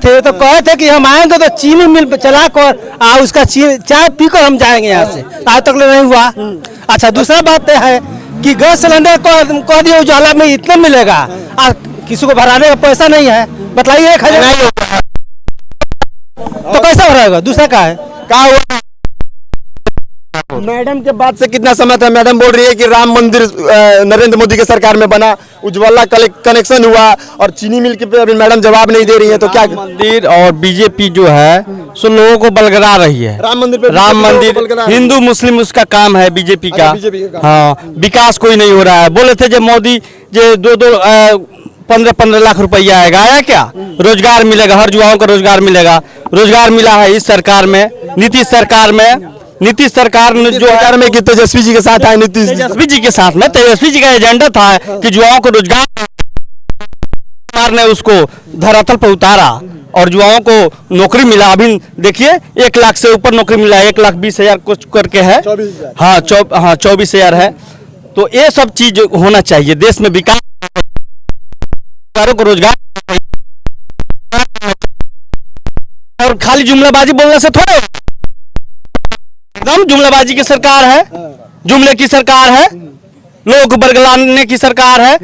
थे तो कहे थे कि हम आएंगे तो चीनी मिल चला कर उसका चाय पीकर हम जाएंगे यहाँ से, आज तक नहीं हुआ। अच्छा, दूसरा बात है कि गैस सिलेंडर कह दिया उजाला में इतना मिलेगा, किसी को भराने का पैसा नहीं है, बताइए 1000 तो कैसा भराएगा? दूसरा का है मैडम के बाद से कितना समय था, मैडम बोल रही है कि राम मंदिर नरेंद्र मोदी के सरकार में बना, उज्ज्वला कनेक्शन हुआ और चीनी मिल के अभी मैडम जवाब नहीं दे रही है। तो क्या मंदिर और बीजेपी जो है सो लोगों को बलगरा रही है। राम मंदिर पे हिंदू मुस्लिम उसका काम है बीजेपी का। हाँ, विकास कोई नहीं हो रहा है। बोले थे जब मोदी जो 15 लाख रुपया आएगा, आया क्या? रोजगार मिलेगा, हर युवाओं को रोजगार मिलेगा। रोजगार मिला है इस सरकार में, नीतीश सरकार में। नीतीश सरकार ने जो सरकार में कि तेजस्वी जी के साथ आए, तेजस्वी जी के साथ में तेजस्वी जी का एजेंडा था कि युवाओं को रोजगार ने उसको धरातल पर उतारा और युवाओं को नौकरी मिला। अभी देखिए 1 लाख से ऊपर नौकरी मिला, 1,20,000 कुछ करके है। हाँ 24,000 है। तो ये सब चीज होना चाहिए देश में, विकास को रोजगार और खाली जुमलाबाजी बोलने से थोड़े, एकदम जुमलाबाजी की सरकार है, जुमले की सरकार है, लोगों को बरगलाने की सरकार है।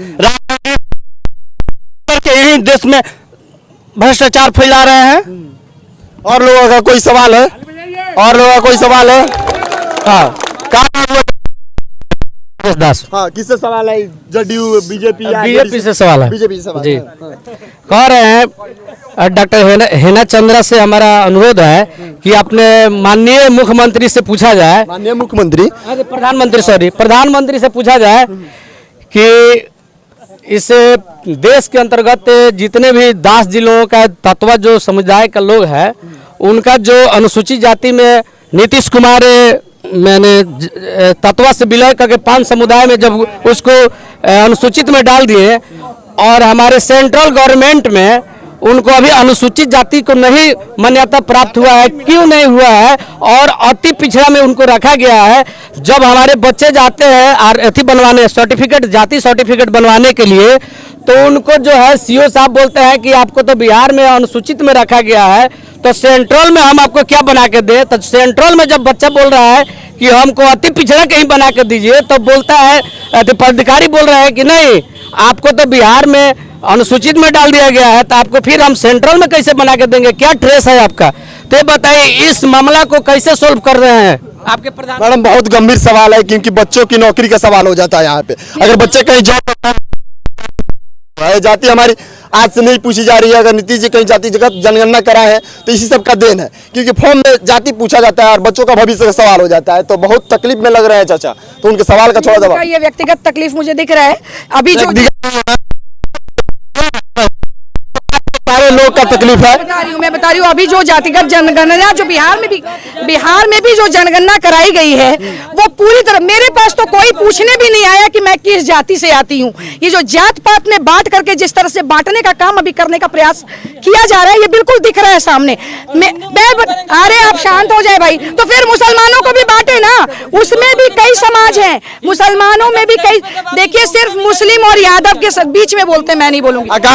यही देश में भ्रष्टाचार फैला रहे हैं। और लोगों का कोई सवाल है? और लोगों का कोई सवाल है? हाँ, हाँ, किससे सवाल है? जदयू बीजेपी से सवाल है। बीजेपी से सवाल जी, कह रहे हैं डॉक्टर हेना चंद्रा से हमारा अनुरोध है कि अपने माननीय मुख्यमंत्री से पूछा जाए, माननीय मुख्यमंत्री प्रधानमंत्री से पूछा जाए कि इस देश के अंतर्गत जितने भी 10 जिलों का तत्व जो समुदाय का लोग है, उनका जो अनुसूचित जाति में नीतीश कुमार मैंने तत्व से विलय करके 5 समुदाय में जब उसको अनुसूचित में डाल दिए और हमारे सेंट्रल गवर्नमेंट में उनको अभी अनुसूचित जाति को नहीं मान्यता प्राप्त हुआ है। क्यों नहीं हुआ है? और अति पिछड़ा में उनको रखा गया है। जब हमारे बच्चे जाते हैं अथी बनवाने सर्टिफिकेट, जाति सर्टिफिकेट बनवाने के लिए, तो उनको जो है सीओ साहब बोलते हैं कि आपको तो बिहार में अनुसूचित में रखा गया है, तो सेंट्रल में हम आपको क्या बना के दें? तो सेंट्रल में जब बच्चा बोल रहा है कि हमको अति पिछड़ा कहीं बना के दीजिए, तो बोलता है पदाधिकारी बोल रहा है कि नहीं, आपको तो बिहार में अनुसूचित में डाल दिया गया है, तो आपको फिर हम सेंट्रल में कैसे बना के देंगे? क्या ट्रेस है आपका? तो बताइए इस मामला को कैसे सोल्व कर रहे हैं आपके प्रधान? मैडम बहुत गंभीर सवाल है, क्योंकि बच्चों की नौकरी का सवाल हो जाता है यहाँ पे। अगर बच्चे कहीं जाति हमारी आज से नहीं पूछी जा रही है। अगर नीतीश जी कहीं जाति जगत जनगणना कराए हैं तो इसी सब का देन है, क्योंकि फॉर्म में जाति पूछा जाता है और बच्चों का भविष्य का सवाल हो जाता है। तो बहुत तकलीफ में लग रहे हैं चाचा, तो उनके सवाल का छोड़ा जवाब। ये व्यक्तिगत तकलीफ मुझे दिख रहा है। अभी जो सारे लोग का तकलीफ है। मैं बता रही हूँ अभी जो जातिगत जनगणना जो बिहार में भी जो जनगणना कराई गई है, वो पूरी तरह मेरे पास तो कोई पूछने भी नहीं आया कि मैं किस जाति से आती हूँ। ये जो जात पात में बांट करके जिस तरह से बांटने का काम अभी करने का प्रयास किया जा रहा है, ये बिल्कुल दिख रहा है सामने। अरे आप शांत हो जाए भाई। तो फिर मुसलमानों को भी बांटे ना, उसमें भी कई समाज हैं, मुसलमानों में भी कई। देखिए सिर्फ मुस्लिम और यादव के बीच में बोलते, मैं नहीं बोलूंगी।